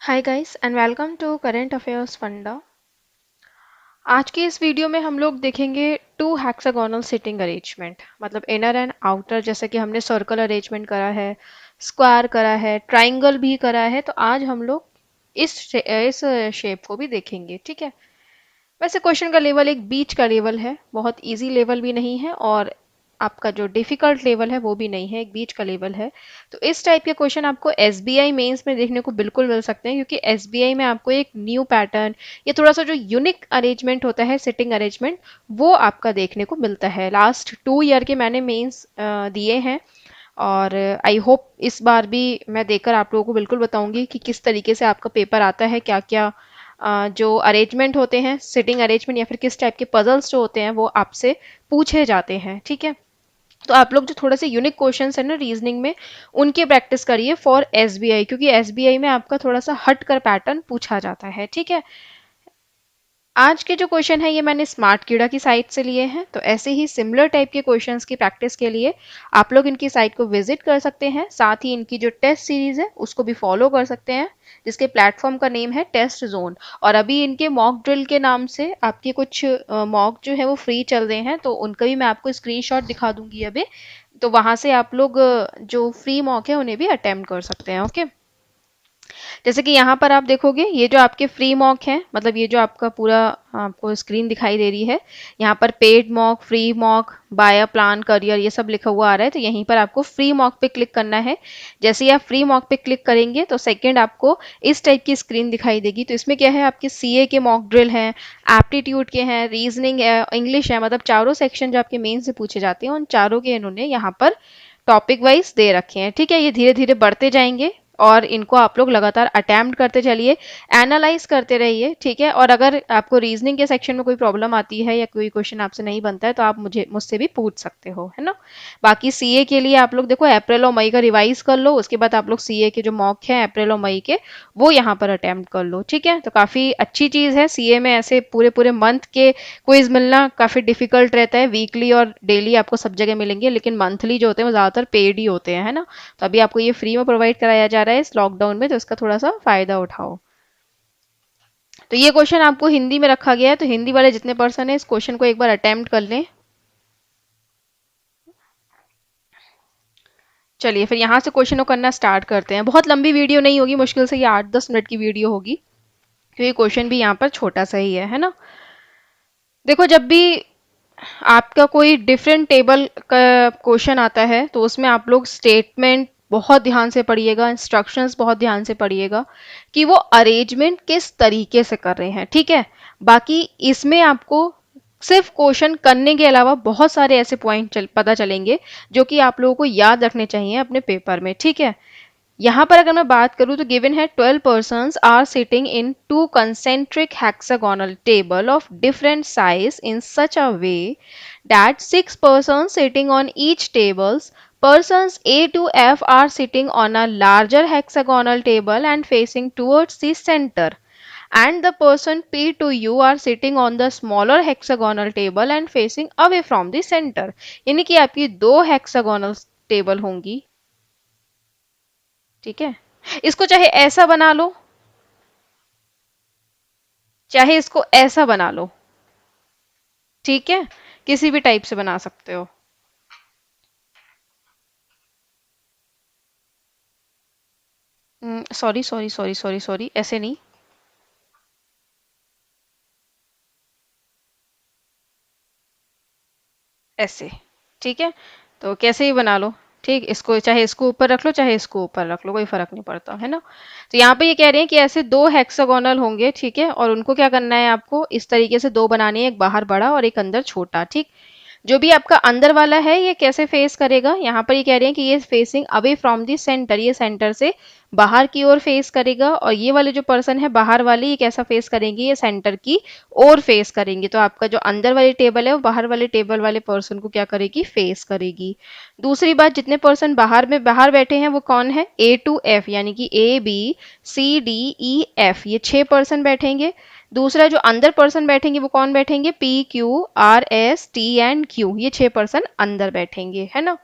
Hi guys and welcome to current affairs funda. आज के इस वीडियो में हम लोग देखेंगे टू हेक्सागोनल सिटिंग अरेंजमेंट, मतलब इनर एंड आउटर। जैसे कि हमने सर्कल अरेंजमेंट करा है, स्क्वायर करा है, ट्राइंगल भी करा है, तो आज हम लोग इस शेप को भी देखेंगे। ठीक है। वैसे क्वेश्चन का लेवल एक बीच का लेवल है, बहुत इजी लेवल भी नहीं है और आपका जो डिफिकल्ट लेवल है वो भी नहीं है, एक बीच का लेवल है। तो इस टाइप के क्वेश्चन आपको एसबीआई मेंस में देखने को बिल्कुल मिल सकते हैं, क्योंकि एसबीआई में आपको एक न्यू पैटर्न या थोड़ा सा जो यूनिक अरेंजमेंट होता है, सिटिंग अरेंजमेंट, वो आपका देखने को मिलता है। लास्ट 2 ईयर के मैंने मेंस दिए हैं और आई होप इस बार भी मैं देकर आप लोगों को बिल्कुल बताऊंगी कि किस तरीके से आपका पेपर आता है, क्या क्या जो अरेंजमेंट होते हैं, सिटिंग अरेंजमेंट या फिर किस टाइप के पजल्स जो होते हैं वो आपसे पूछे जाते हैं। ठीक है। तो आप लोग जो थोड़े से यूनिक क्वेश्चंस है ना रीजनिंग में, उनकी प्रैक्टिस करिए फॉर एसबीआई, क्योंकि एसबीआई में आपका थोड़ा सा हट कर पैटर्न पूछा जाता है। ठीक है। आज के जो क्वेश्चन है ये मैंने स्मार्ट कीड़ा की साइट से लिए हैं, तो ऐसे ही सिमिलर टाइप के क्वेश्चंस की प्रैक्टिस के लिए आप लोग इनकी साइट को विजिट कर सकते हैं। साथ ही इनकी जो टेस्ट सीरीज है उसको भी फॉलो कर सकते हैं, जिसके प्लेटफॉर्म का नेम है टेस्ट जोन। और अभी इनके मॉक ड्रिल के नाम से आपके कुछ मॉक जो है वो फ्री चल रहे हैं, तो उनका भी मैं आपको स्क्रीनशॉट दिखा दूंगी अभी। तो वहां से आप लोग जो फ्री मॉक है उन्हें भी अटेम्प्ट कर सकते हैं। ओके। जैसे कि यहाँ पर आप देखोगे, ये जो आपके फ्री मॉक है, मतलब ये जो आपका पूरा आपको स्क्रीन दिखाई दे रही है, यहाँ पर paid mock, free mock, buy plan, career, ये सब लिखा हुआ आ रहा है। तो यहीं पर आपको फ्री मॉक पे क्लिक करना है। जैसे ही आप फ्री मॉक पे क्लिक करेंगे तो सेकंड आपको इस टाइप की स्क्रीन दिखाई देगी। तो इसमें क्या है, आपके सीए के मॉक ड्रिल हैं, एप्टीट्यूड के हैं, रीजनिंग है, इंग्लिश है, मतलब चारों सेक्शन जो आपके मेन से पूछे जाते हैं उन चारों के इन्होंने यहाँ पर टॉपिक वाइज दे रखे हैं। ठीक है। ये धीरे धीरे बढ़ते जाएंगे और इनको आप लोग लगातार अटेम्प्ट करते चलिए, एनालाइज करते रहिए। ठीक है। और अगर आपको रीजनिंग के सेक्शन में कोई प्रॉब्लम आती है या कोई क्वेश्चन आपसे नहीं बनता है तो आप मुझसे भी पूछ सकते हो, है ना। बाकी सीए के लिए आप लोग देखो अप्रैल और मई का रिवाइज कर लो, उसके बाद आप लोग सीए के जो मॉक है अप्रैल और मई के, वो यहाँ पर अटेम्प्ट कर लो। ठीक है। तो काफी अच्छी चीज है, सीए में ऐसे पूरे पूरे मंथ के क्विज मिलना काफी डिफिकल्ट रहता है। वीकली और डेली आपको सब जगह मिलेंगे, लेकिन मंथली जो होते हैं वो ज्यादातर पेड ही होते हैं, है ना। तो अभी आपको ये फ्री में प्रोवाइड कराया जा रहा है इस लॉकडाउन में, तो इसका थोड़ा सा फायदा उठाओ। तो ये क्वेश्चन आपको हिंदी में रखा गया है, तो हिंदी वाले जितने पर्सन है इस क्वेश्चन को एक बार अटेम्प्ट कर लें। चलिए फिर यहाँ से क्वेश्चन को करना स्टार्ट करते हैं। बहुत लंबी वीडियो नहीं होगी, मुश्किल से ये 8-10 मिनट की वीडियो होगी, क्योंकि क्वेश्चन भी यहाँ पर छोटा सा ही है ना। देखो, जब भी आपका कोई डिफरेंट टेबल का क्वेश्चन आता है तो उसमें आप लोग स्टेटमेंट बहुत ध्यान से पढ़िएगा, इंस्ट्रक्शंस बहुत ध्यान से पढ़िएगा कि वो अरेंजमेंट किस तरीके से कर रहे हैं। ठीक है। बाकी इसमें आपको सिर्फ क्वेश्चन करने के अलावा बहुत सारे ऐसे पॉइंट पता चलेंगे जो कि आप लोगों को याद रखने चाहिए अपने पेपर में। ठीक है। यहाँ पर अगर मैं बात करूँ तो गिवन है 12 persons are sitting in two concentric hexagonal table of different size in such a way that 6 persons sitting on each tables, persons A to F are sitting on a larger hexagonal table and facing towards the center, and the person P to U are sitting on the smaller hexagonal table and facing away from the center। यानी कि आपकी दो hexagonal table होंगी। ठीक है। इसको चाहे ऐसा बना लो, चाहे इसको ऐसा बना लो। ठीक है। किसी भी टाइप से बना सकते हो। Sorry sorry sorry sorry sorry, ऐसे नहीं, ऐसे। ठीक है। तो कैसे ही बना लो। ठीक, इसको चाहे इसको ऊपर रख लो चाहे इसको ऊपर रख लो, कोई फर्क नहीं पड़ता, है ना। तो यहाँ पे ये कह रहे हैं कि ऐसे दो हेक्सागोनल होंगे। ठीक है। और उनको क्या करना है, आपको इस तरीके से दो बनाने हैं, एक बाहर बड़ा और एक अंदर छोटा। ठीक। जो भी आपका अंदर वाला है ये कैसे फेस करेगा, यहाँ पर ये कह रहे हैं कि ये facing away from the centre, ये सेंटर से बाहर की ओर फेस करेगा। और ये वाले जो पर्सन है बाहर वाले, ये कैसा फेस करेंगे, ये सेंटर की ओर फेस करेंगे। तो आपका जो अंदर वाली टेबल है वो बाहर वाले टेबल वाले पर्सन को क्या करेगी, फेस करेगी। दूसरी बात, जितने पर्सन बाहर में बाहर बैठे हैं वो कौन है, ए टू एफ, यानी कि A B C D E F, ये 6 पर्सन बैठेंगे। दूसरा जो अंदर पर्सन बैठेंगे वो कौन बैठेंगे, P Q R S T and Q, ये 6 पर्सन अंदर बैठेंगे, है ना।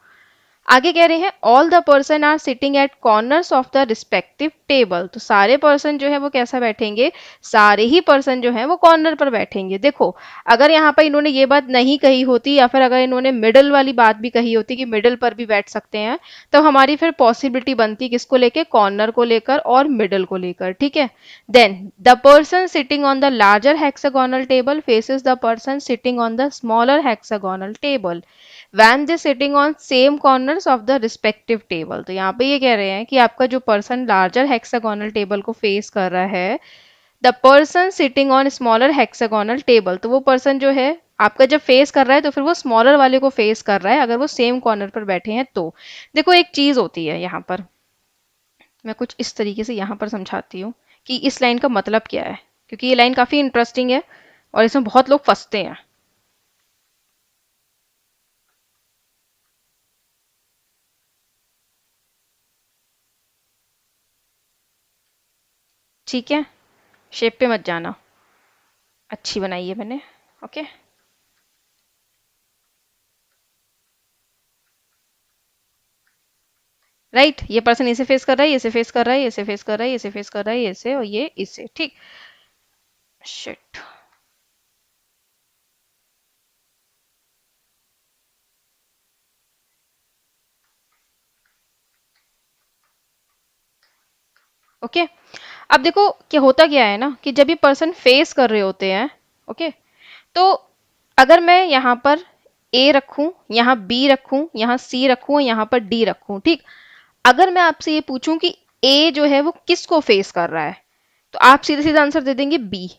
आगे कह रहे हैं all the person are sitting at corners of the respective table. तो सारे पर्सन जो है वो कैसा बैठेंगे, सारे ही पर्सन जो है वो कॉर्नर पर बैठेंगे। देखो अगर यहाँ पर इन्होंने ये बात नहीं कही होती या फिर अगर इन्होंने मिडल वाली बात भी कही होती कि मिडल पर भी बैठ सकते हैं, तो हमारी फिर पॉसिबिलिटी बनती किसको लेकर, कॉर्नर को लेकर और मिडल को लेकर। ठीक है, then the person sitting on the larger hexagonal table faces the person sitting on the smaller hexagonal table when they sitting on same corners of the respective table। तो यहाँ पे ये कह रहे हैं कि आपका जो पर्सन लार्जर हेक्सागोनल टेबल को फेस कर रहा है, the person sitting on smaller hexagonal table, तो वो पर्सन जो है आपका जब फेस कर रहा है तो फिर वो स्मॉलर वाले को फेस कर रहा है अगर वो सेम कॉर्नर पर बैठे हैं तो। देखो एक चीज होती है यहाँ पर, मैं कुछ इस तरीके से यहाँ पर समझाती हूँ कि इस लाइन का मतलब क्या है, क्योंकि ये लाइन काफी इंटरेस्टिंग है और इसमें बहुत लोग फंसते हैं। ठीक है, शेप पे मत जाना, अच्छी बनाई है मैंने। ओके, राइट, ये पर्सन इसे फेस कर रहा है, इसे फेस कर रहा है, इसे फेस कर रहा है, इसे फेस कर रहा है, इसे और ये इसे। ठीक, शिट। ओके, अब देखो क्या होता क्या है ना कि जब ये पर्सन फेस कर रहे होते हैं, ओके, तो अगर मैं यहाँ पर ए रखूं, यहाँ बी रखूं, यहाँ सी रखूं, यहाँ पर डी रखूं, ठीक, अगर मैं आपसे ये पूछूं कि ए जो है वो किसको फेस कर रहा है, तो आप सीधे सीधा आंसर दे देंगे बी।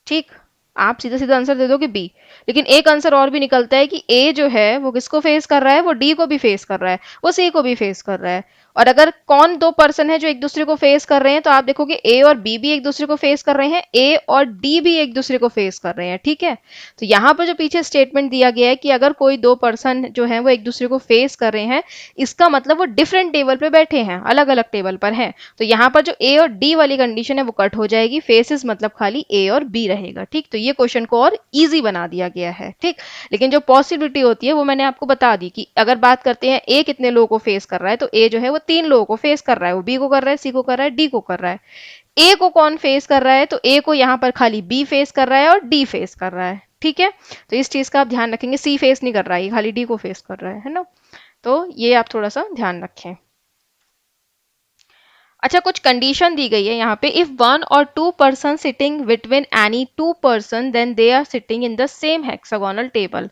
ठीक, आप सीधा सीधा आंसर दे दोगे बी। लेकिन एक आंसर और भी निकलता है कि ए जो है वो किसको फेस कर रहा है, वो डी को भी फेस कर रहा है, वो सी को भी फेस कर रहा है। और अगर कौन दो पर्सन है जो एक दूसरे को फेस कर रहे हैं, तो आप देखोगे ए और बी भी एक दूसरे को फेस कर रहे हैं, ए और डी भी एक दूसरे को फेस कर रहे हैं। ठीक है, तो यहाँ पर जो पीछे स्टेटमेंट दिया गया है कि अगर कोई दो पर्सन जो है वो एक दूसरे को फेस कर रहे हैं, इसका मतलब वो डिफरेंट टेबल पे बैठे हैं, अलग अलग टेबल पर हैं। तो यहाँ पर जो ए और डी वाली कंडीशन है वो कट हो जाएगी, फेसेस मतलब खाली ए और बी रहेगा। ठीक, तो ये क्वेश्चन को और इजी बना दिया गया है। ठीक, लेकिन जो पॉसिबिलिटी होती है वो मैंने आपको बता दी कि अगर बात करते हैं ए कितने लोगों को फेस कर रहा है, तो ए जो है वो 3 लोगों को फेस कर रहा है, वो बी को कर रहा है, सी को कर रहा है, डी को कर रहा है। ए को कौन फेस कर रहा है, तो ए को यहाँ पर खाली बी फेस कर रहा है और डी फेस कर रहा है। ठीक है, तो इस चीज का आप ध्यान रखेंगे, सी फेस नहीं कर रहा है, ये खाली डी को फेस कर रहा है ना। तो ये आप थोड़ा सा ध्यान रखें। अच्छा, कुछ कंडीशन दी गई है यहाँ पे, इफ वन और two person sitting between any two person then they are sitting in the same hexagonal table.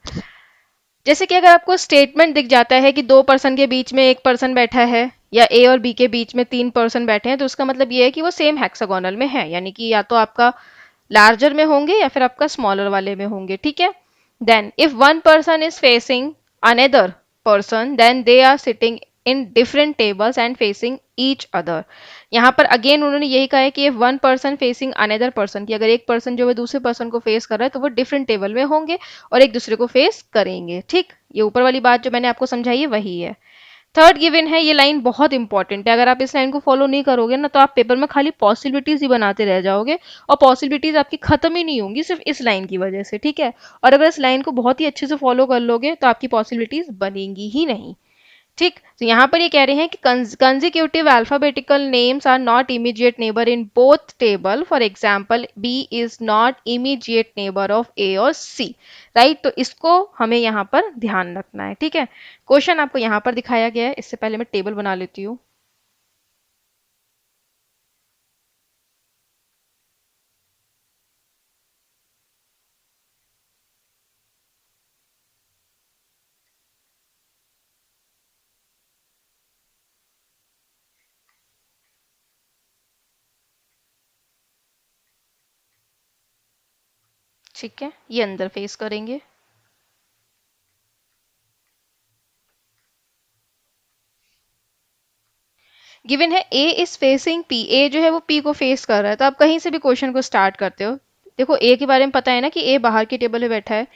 जैसे कि अगर आपको स्टेटमेंट दिख जाता है कि दो पर्सन के बीच में एक पर्सन बैठा है या ए और बी के बीच में 3 पर्सन बैठे हैं, तो उसका मतलब ये है कि वो सेम हेक्सागोनल में है, यानी कि या तो आपका लार्जर में होंगे या फिर आपका स्मॉलर वाले में होंगे। ठीक है, then if one person is facing another person then they are sitting in different tables and facing each other। यहाँ पर अगेन उन्होंने यही कहा है कि one person facing another person, कि अगर एक पर्सन जो है दूसरे पर्सन को फेस कर रहा है तो वो डिफरेंट टेबल में होंगे और एक दूसरे को फेस करेंगे। ठीक, ये ऊपर वाली बात जो मैंने आपको समझाई है वही है। थर्ड गिवन है, ये लाइन बहुत इंपॉर्टेंट है, अगर आप इस लाइन को फॉलो नहीं करोगे ना तो आप पेपर में खाली पॉसिबिलिटीज ही बनाते रह जाओगे और पॉसिबिलिटीज आपकी खत्म ही नहीं होंगी सिर्फ इस लाइन की वजह से। ठीक है, और अगर इस लाइन को बहुत ही अच्छे से फॉलो कर लोगे तो आपकी पॉसिबिलिटीज बनेंगी ही नहीं। ठीक, तो यहाँ पर ये कह रहे हैं कि consecutive alphabetical names are not immediate neighbour in both table, for example B is not immediate neighbour of A और सी। राइट, तो इसको हमें यहाँ पर ध्यान रखना है। ठीक है, क्वेश्चन आपको यहाँ पर दिखाया गया है, इससे पहले मैं टेबल बना लेती हूँ। ठीक है, ये अंदर फेस करेंगे। गिवन है ए इज फेसिंग पी, ए जो है वो पी को फेस कर रहा है, तो आप कहीं से भी क्वेश्चन को स्टार्ट करते हो। देखो ए के बारे में पता है ना कि ए बाहर की टेबल में बैठा है।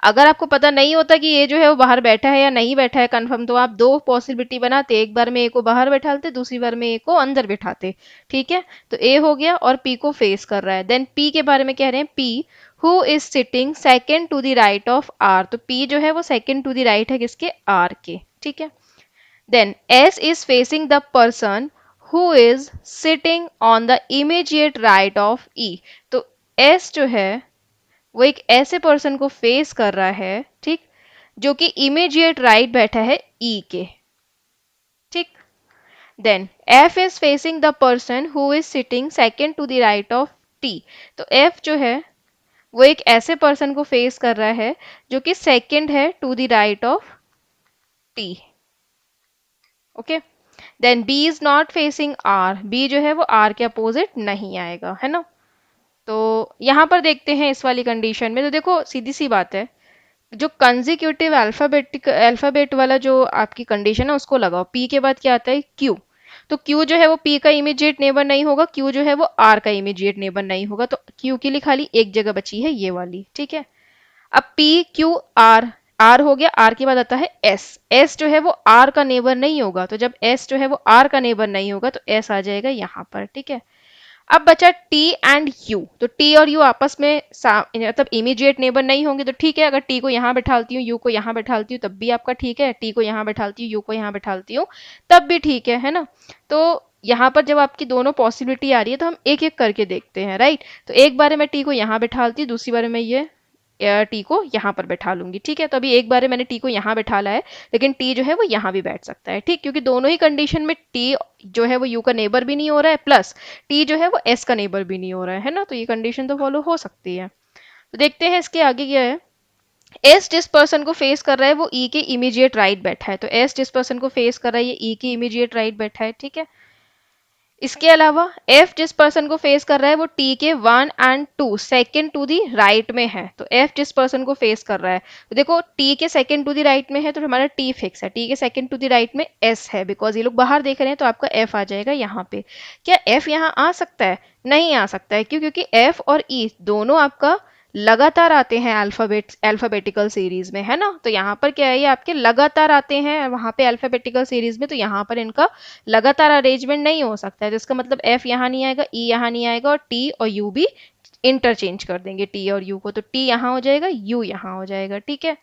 अगर आपको पता नहीं होता कि ए जो है वो बाहर बैठा है या नहीं बैठा है कंफर्म, तो आप दो पॉसिबिलिटी बनाते, एक बार में ए को बाहर बैठाते, दूसरी बार में ए को अंदर बैठाते। ठीक है, तो ए हो गया और पी को फेस कर रहा है। देन पी के बारे में कह रहे हैं, P who is sitting second to the right of R, तो पी जो है वो सेकेंड टू द राइट है किसके, आर के। ठीक है, then S is facing the person who is sitting on the immediate right of E. तो S जो है वो एक ऐसे पर्सन को फेस कर रहा है, ठीक, जो कि इमीडिएट राइट बैठा है ई के, ठीक। Then F is facing the person who is sitting second to the right of T. तो एफ जो है वो एक ऐसे पर्सन को फेस कर रहा है जो कि सेकेंड है to the right of T. Okay. Then B is not facing R, B जो है वो आर के अपोजिट नहीं आएगा, है ना। तो यहां पर देखते हैं इस वाली कंडीशन में, तो देखो सीधी सी बात है, जो कंजिक्यूटिव अल्फाबेट वाला जो आपकी कंडीशन है उसको लगाओ। पी के बाद क्या आता है, क्यू। तो क्यू जो है वो पी का इमीडिएट नेबर नहीं होगा, क्यू जो है वो आर का इमीडिएट नेबर नहीं होगा, तो क्यू के लिए खाली एक जगह बची है ये वाली, ठीक है। अब पी क्यू आर, आर हो गया, आर के बाद आता है एस, एस जो है वो आर का नेबर नहीं होगा, तो जब एस जो है वो आर का नेबर नहीं होगा तो एस आ जाएगा यहाँ पर, ठीक है। अब बचा टी एंड यू, तो टी और यू आपस में मतलब इमीडिएट नेबर नहीं होंगे, तो ठीक है, अगर टी को यहाँ बैठालती हूँ, यू को यहाँ बैठालती हूँ तब भी आपका ठीक है, टी को यहाँ बैठालती हूँ, यू को यहाँ बैठालती हूँ तब भी ठीक है ना। तो यहाँ पर जब आपकी दोनों पॉसिबिलिटी आ रही है तो हम एक एक करके देखते हैं, राइट। तो एक बार मैं टी को यहाँ बैठालती हूँ, दूसरी बार मैं ये टी को यहाँ पर बैठा लूंगी, ठीक है। तो अभी एक बार मैंने टी को यहाँ बैठाला है, लेकिन टी जो है वो यहाँ भी बैठ सकता है, ठीक, क्योंकि दोनों ही कंडीशन में टी जो है वो यू का नेबर भी नहीं हो रहा है, प्लस टी जो है वो एस का नेबर भी नहीं हो रहा है ना। तो ये कंडीशन तो फॉलो हो सकती है। तो देखते हैं इसके आगे क्या है। एस जिस पर्सन को फेस कर रहा है वो ई के इमीडिएट राइट बैठा है, तो एस जिस पर्सन को फेस कर रहा है ये ई के इमीडिएट राइट बैठा है, ठीक है। इसके अलावा एफ जिस पर्सन को फेस कर रहा है वो टी के 1 and 2 second to the right में है, तो एफ जिस पर्सन को फेस कर रहा है, तो देखो टी के सेकेंड टू दी राइट में है तो हमारा टी फिक्स है, टी के सेकेंड टू दी राइट में एस है, बिकॉज ये लोग बाहर देख रहे हैं तो आपका एफ आ जाएगा यहाँ पे। क्या एफ यहाँ आ सकता है? नहीं आ सकता है, क्यों? क्योंकि एफ और ई दोनों आपका लगातार आते हैं अल्फाबेटिकल सीरीज में, है ना। तो यहाँ पर क्या है, ये आपके लगातार आते हैं वहां पे अल्फाबेटिकल सीरीज में, तो यहाँ पर इनका लगातार अरेंजमेंट नहीं हो सकता है, तो इसका मतलब एफ यहाँ नहीं आएगा, ई यहाँ नहीं आएगा, और टी और यू भी इंटरचेंज कर देंगे टी और यू को, तो टी यहाँ हो जाएगा, यू यहाँ हो जाएगा, ठीक है।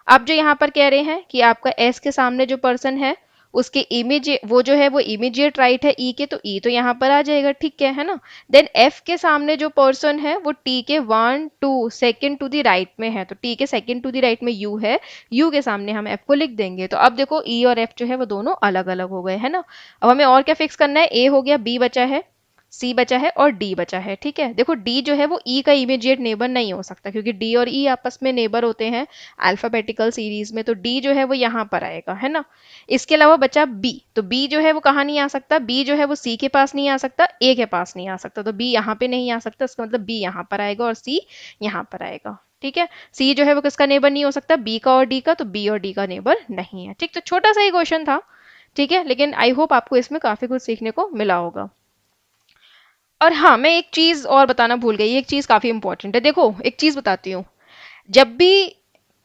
अब जो यहाँ पर कह रहे हैं कि आपका एस के सामने जो पर्सन है उसके इमीडिएट वो जो है वो इमीडिएट राइट है ई के, तो ई तो यहाँ पर आ जाएगा, ठीक है ना। देन एफ के सामने जो पर्सन है वो टी के 1 2 सेकेंड टू द राइट में है, तो टी के सेकेंड टू द राइट में यू है, यू के सामने हम एफ को लिख देंगे। तो अब देखो ई और एफ जो है वो दोनों अलग अलग हो गए, है ना। अब हमें और क्या फिक्स करना है, ए हो गया, बी बचा है, सी बचा है और डी बचा है, ठीक है। देखो डी जो है वो ई का इमीडिएट नेबर नहीं हो सकता, क्योंकि डी और ई आपस में नेबर होते हैं अल्फाबेटिकल सीरीज में, तो डी जो है वो यहाँ पर आएगा, है ना। इसके अलावा बचा बी, तो बी जो है वो कहाँ नहीं आ सकता, बी जो है वो सी के पास नहीं आ सकता, ए के पास नहीं आ सकता, तो बी यहाँ पे नहीं आ सकता, इसका मतलब बी यहाँ पर आएगा और सी यहाँ पर आएगा, ठीक है। सी जो है वो किसका नेबर नहीं हो सकता, बी का और डी का, तो बी और डी का नेबर नहीं है, ठीक। तो छोटा सा ही क्वेश्चन था, ठीक है, लेकिन आई होप आपको इसमें काफी कुछ सीखने को मिला होगा। और हाँ, मैं एक चीज और बताना भूल गई, एक चीज काफी इंपॉर्टेंट है। देखो एक चीज बताती हूँ, जब भी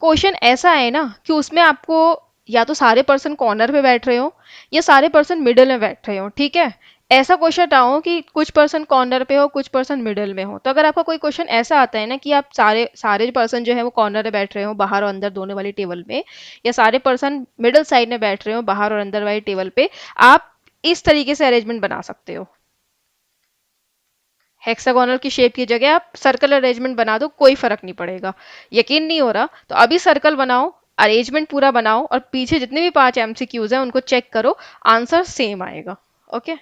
क्वेश्चन ऐसा है ना कि उसमें आपको या तो सारे पर्सन कॉर्नर पे बैठ रहे हो या सारे पर्सन मिडिल में बैठ रहे हो, ठीक है। ऐसा क्वेश्चन आओ कि कुछ पर्सन कॉर्नर पे हो कुछ पर्सन मिडिल में हो, तो अगर आपका कोई क्वेश्चन ऐसा आता है ना कि आप सारे सारे पर्सन जो है वो कॉर्नर में बैठ रहे हो बाहर और अंदर दोनों वाली टेबल में, या सारे पर्सन मिडिल साइड में बैठ रहे हो बाहर और अंदर वाली टेबल पे, आप इस तरीके से अरेंजमेंट बना सकते हो। हेक्सागोनल की शेप की जगह आप सर्कल अरेंजमेंट बना दो, कोई फर्क नहीं पड़ेगा। यकीन नहीं हो रहा तो अभी सर्कल बनाओ, अरेंजमेंट पूरा बनाओ, और पीछे जितने भी 5 एमसीक्यूज हैं उनको चेक करो, आंसर सेम आएगा। Okay.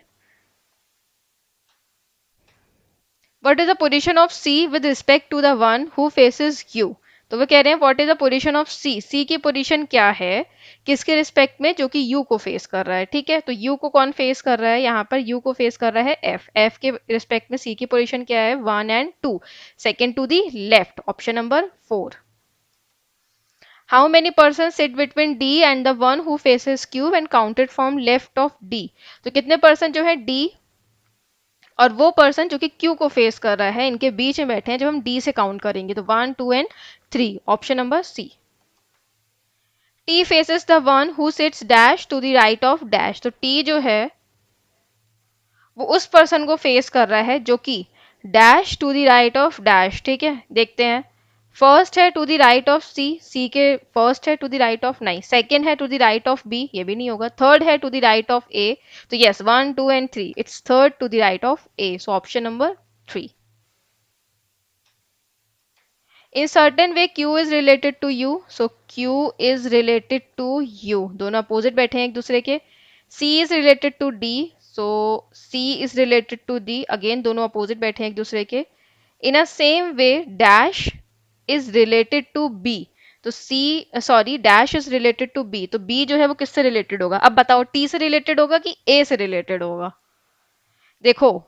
What is the position of C with respect to the one who faces you. तो वो कह रहे हैं what is the position of C, C की पोजीशन क्या है किसके रिस्पेक्ट में, जो कि यू को फेस कर रहा है, ठीक है। तो यू को कौन फेस कर रहा है, यहाँ पर यू को फेस कर रहा है एफ, एफ के रिस्पेक्ट में सी की पोजीशन क्या है, 1 and 2 second to the left, option number 4। How many person sit between D and the one who faces Q and counted from left of D. तो कितने पर्सन जो है डी और वो पर्सन जो कि क्यू को फेस कर रहा है इनके बीच में बैठे हैं, जब हम डी से काउंट करेंगे तो 1 2 and 3, option number C. T faces the one who sits dash to the right of dash, तो टी जो है वो उस पर्सन को फेस कर रहा है जो कि dash to the right of dash, ठीक है। देखते हैं फर्स्ट है to the right of C, C के फर्स्ट है टू द राइट ऑफ, नहीं सेकेंड है to the right of B, ये भी नहीं होगा, थर्ड है to the right of A, तो yes 1 2 and 3, it's third to the right of A, so option number 3. In certain way Q is related to U, so Q is related to U, दोनों opposite बैठे हैं एक दूसरे के. C is related to D, so C is related to D, again दोनों opposite बैठे हैं एक दूसरे के. In a same way dash is related to B, तो C sorry dash is related to B, तो B जो है वो किससे रिलेटेड होगा, अब बताओ T से रिलेटेड होगा कि A से रिलेटेड होगा. देखो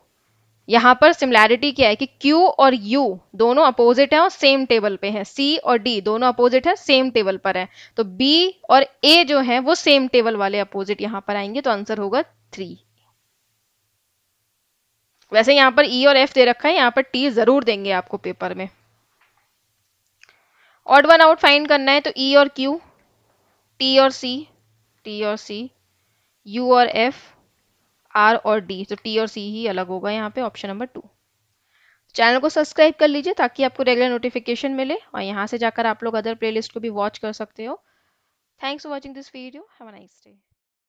यहाँ पर सिमिलैरिटी क्या है कि Q और U दोनों अपोजिट हैं और सेम टेबल पे हैं, C और D दोनों अपोजिट है सेम टेबल पर है, तो B और A जो है वो सेम टेबल वाले अपोजिट यहाँ पर आएंगे, तो आंसर होगा 3. वैसे यहाँ पर E और F दे रखा है, यहाँ पर T जरूर देंगे आपको पेपर में. ऑड वन आउट फाइंड करना है, तो E और Q, T और C, T और C, U और F, R और D, तो T और C ही अलग होगा यहाँ पे, ऑप्शन नंबर 2. चैनल को सब्सक्राइब कर लीजिए ताकि आपको रेगुलर नोटिफिकेशन मिले, और यहाँ से जाकर आप लोग अदर प्लेलिस्ट को भी वॉच कर सकते हो. Thanks for watching this video, have a nice day.